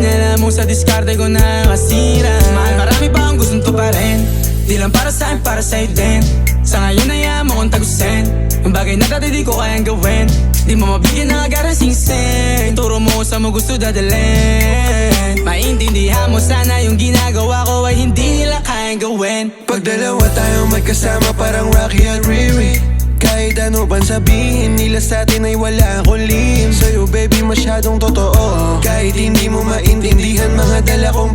Di na alam mo sa diskarte ko nakasira. Mahal, marami pa akong gustong tuparin. Di lang para sa'kin, para sa'yo din. Sa ngayon ayaw mo kong tagusin ang bagay na dati di ko kayang gawin. Di mo mabigyan ng agarang singsing. Turo mo sa mo gusto dadalhin. Maintindihan mo sana yung ginagawa ko ay hindi nila kayang gawin. Pag dalawa tayong magkasama parang Rocky at Riri. Kahit ano bang sabihin nila sa'tin ay wala akong lihim. Sa'yo baby masyadong totoo. Kahit hindi mo maintindihan mga dala kong